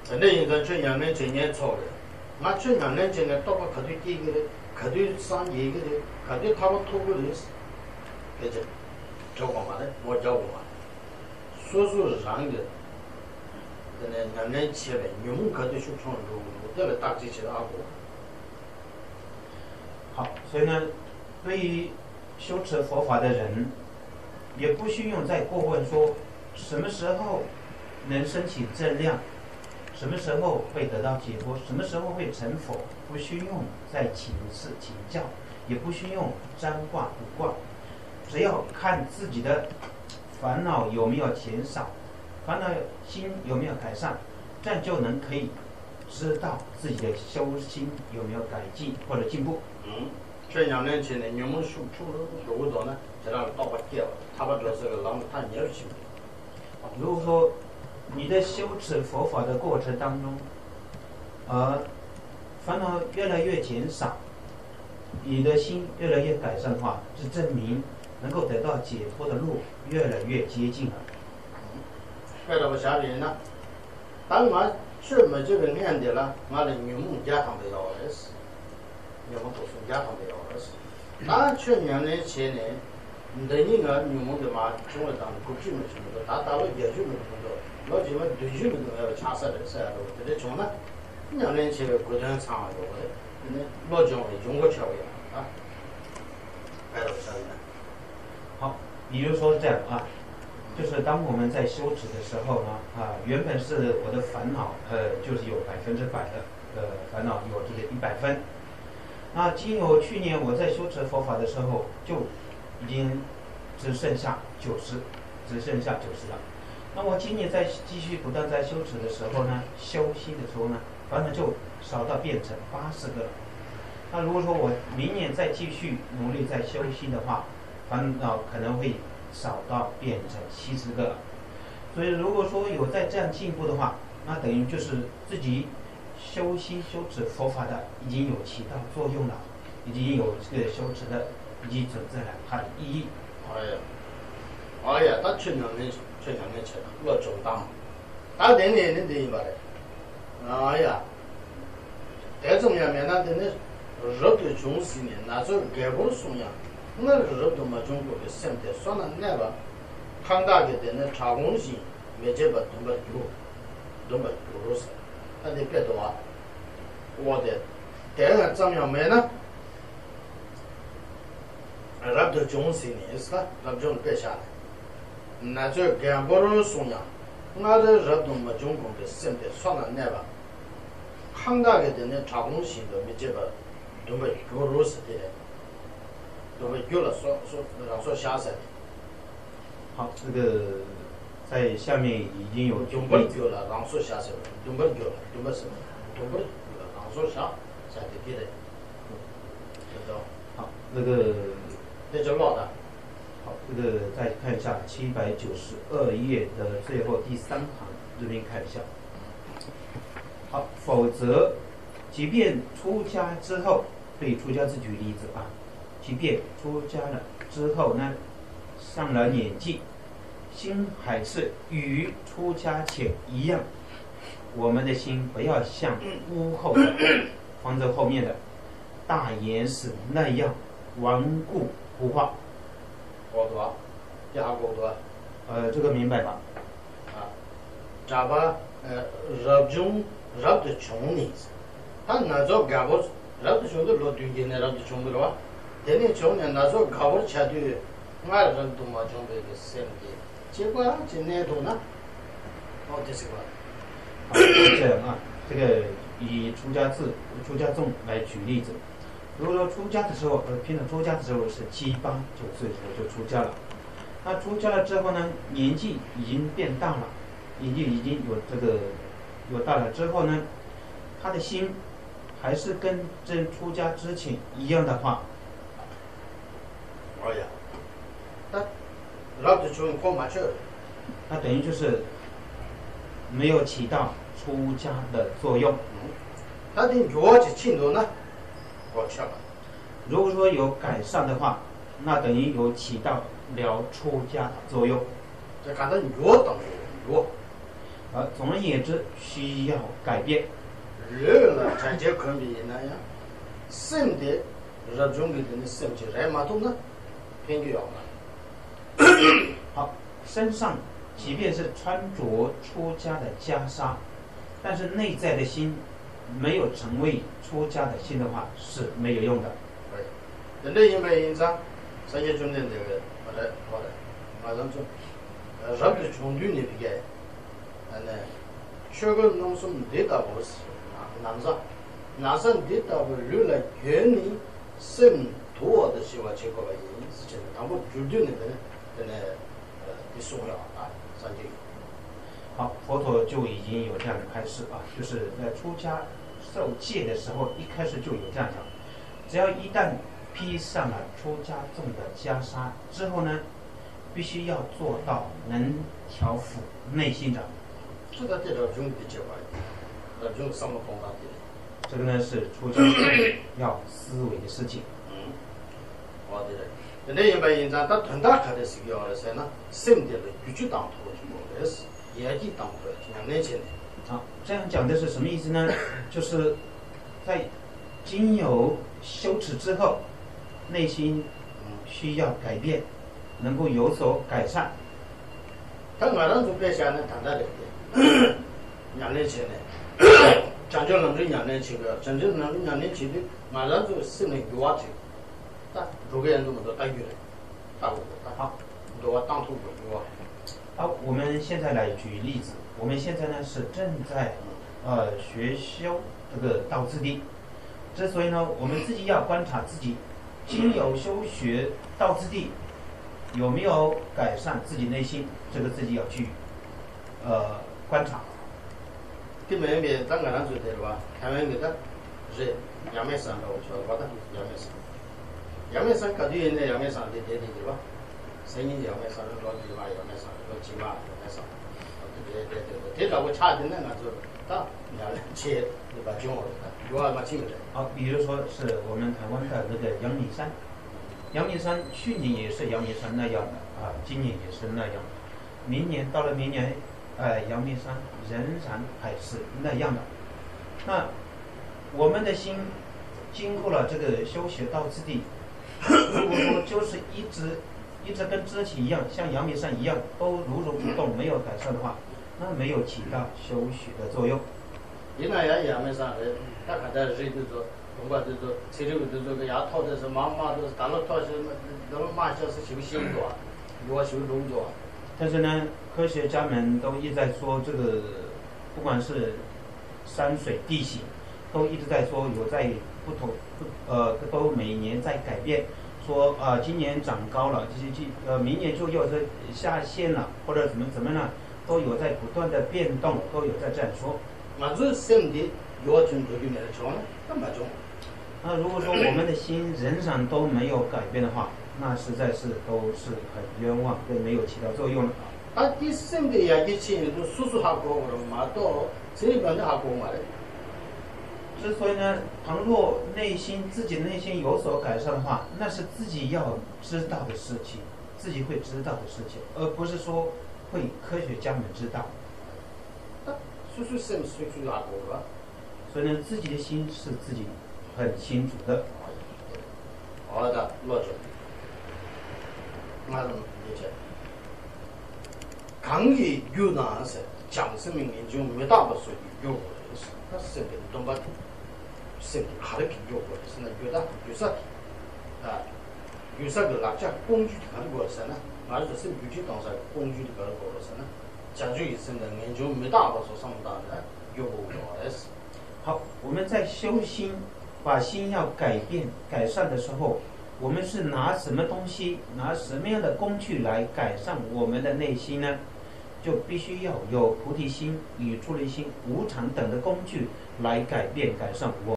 那现在这两年今年操的，俺这两年今年到个可对第一个的，可对上一个的，可对他们透过的是，这就交过嘛的，我交过嘛。所说让的，那两年前的，你们可对修成路，得了大机器的阿哥。好，所以呢，对于修持佛法的人，也不需用再过问说什么时候能升起正量，什么时候会得到解脱，什么时候会成佛，不需用再请示请教，也不需用占卦卜卦，只要看自己的烦恼有没有减少，烦恼心有没有改善，这样就能可以知道自己的修心有没有改进或者进步。这两年前呢，你们修出了路道呢，就让倒把掉了，他把这是个让他也修的。如果说你在修持佛法的过程当中，烦恼越来越减少，你的心越来越改善的话，是证明能够得到解脱的路越来越接近了。这到下边呢，当俺这么这个念的了，俺的女梦家上的要儿子，女梦读书家上的要儿子。俺去2年前呢，等于俺女梦的嘛，中国当国际没什么的，大陆也就没什么的，老几们对就没什么要掐死的，啥的，这种呢，2年前国家长有的，那老姜的中国桥呀啊，这到下边。好，比如说这样啊。就是当我们在修持的时候呢，原本是我的烦恼，就是有100%的烦恼，有这个100分。那经由去年我在修持佛法的时候，就已经只剩下90了。那我今年在继续不断在修持的时候呢，修心的时候呢，烦恼就少到变成80个了。那如果说我明年再继续努力在修心的话，烦恼可能会少到变成70个了。所以如果说有在这样进步的话，那等于就是自己修心修持佛法的已经有起到作用了，已经有这个修持的已经存在了它的意义。哎呀，他去2年前了，我中当，他等吧的，哎呀，这种样面那等于热的中西呢，那就改不松样。那热度嘛，中国的身体算了那吧，看大的那查公西，没这个都没有是，那得别多啊。我的，这个怎么样没呢？热度中西呢是吧？热度别下来，那就改不了松样。那这热度嘛，中国的身体算了那吧，看大的那查公西都没这个都没有是的。都会有了，说下噻。好，这个在下面已经有都没有了，让说下噻，都没有了，都没什么，都没有了，让说下的的，知道？好，那个那就老的。好，这个再看一下792页的最后第3行这边看一下。好，否则，即便出家之后，对出家自举例子啊。即便出家了之后呢，上了年纪，心还是与出家前一样。我们的心不要像屋后的放在后面的大岩石那样顽固不化。高多，加高多。这个明白吧？这把热的穷呢，他那叫干不热的穷的老对劲的热的穷的了吧？等你穷人那时候搞不起来的，俺人都没准备的身体，结果今年多呢，这是个。这样啊，这个以出家众来举例子。如果说出家的时候，平常出家的时候是7、8、9岁的时候就出家了，那出家了之后呢，年纪已经变大了，年纪已经有大了之后呢，他的心还是跟这出家之前一样的话。哎呀，那老子就过马去，那等于就是没有起到出家的作用。那的药的程度呢？我吃了。如果说有改善的话，那等于有起到了出家的作用。这看到药等于药。总而言之，需要改变。人呢，才叫可比那样，身体热中的人的身体来马动呢，偏就要了。好，身上即便是穿着出家的袈裟，但是内在的心没有成为出家的心的话是没有用的。对，人类因为因啥，世界中的这个好的，马上就热的冲突你比个，学个农村得到不是，男生得到不留了原理，生多的希望结果的原因是这个，他们绝对的的重要啊，三句。好，佛陀就已经有这样的开示啊，就是在出家受戒的时候，一开始就有这样讲，只要一旦披上了出家众的袈裟之后呢，必须要做到能调伏内心的。这个对了，中的结果，中什么方法的？这个呢是出家众要思维的事情。好的嘞，那一般人家他团大开的是要的是呢，身体的具体当头的，是业绩当头的，像那些的。好，这样讲的是什么意思呢？就是在经由修持之后，内心需要改变，能够有所改善。他马上就别想呢，谈到这个，两年前呢，讲究能力两年前的，讲究能力2年前的，马上就生了有话题，但如果人这么多大鱼了，大鱼好，多话当头有啊。好，我们现在来举例子，我们现在呢是正在学修这个道次第，之所以呢，我们自己要观察自己，经由修学道次第，有没有改善自己内心，这个自己要去观察。对面边当个人做的话，台湾给他是阳明山的，我说的阳明山，阳明山搞对呢，阳明山的对吧？生意阳明山的老地方，阳明山老鸡嘛，阳明山，对到我差的那个就到2年前你把讲了，有啊嘛听不得。好，比如说是我们台湾的那个阳明山，阳明山去年也是阳明山那样的啊，今年也是那样，明年到了明年。阳明山仍然还是那样的。那我们的心经过了这个修学道次第，如果说就是一直跟之前一样，像阳明山一样都如如不动，没有改善的话，那没有起到修学的作用。你那阳明山的，他看到人都说，不管就是说，车里头这个牙套的是妈都是打了套是那么马就是修心多，有修动作。但是呢，科学家们都一直在说，这个不管是山水地形，都一直在说有在不同都每年在改变，说今年长高了，明年就又是下陷了，或者怎么呢，都有在不断的变动，都有在这样说。那这身体要求这个来讲呢，干嘛讲？那如果说我们的心仍然都没有改变的话，那实在是都是很冤枉，跟没有起到作用了。他第身体也给钱，都叔叔还过我了，嘛到这里边的还过嘛嘞。之所以呢，倘若自己内心有所改善的话，那是自己要知道的事情，自己会知道的事情，而不是说会科学家们知道。叔叔还过了。所以呢，自己的心是自己很清楚的。好的，落着。那怎么理解？강의유난해서 장스민 인중 메다버서 요구해서 학생들 동반 학생들 가르치는 요구해서 유다 유사 그 낙자 공주를 가지고 있어나 말도 선 유지 동사 공주를 가지고 있어나 자주 있는 인중 메다버서 상담을 요구해서 好，我们在修心，把心要改变、改善的时候，我们是拿什么东西，拿什么样的工具来改善我们的内心呢？就必须要有菩提心与出离心、无常等的工具来改变、改善我。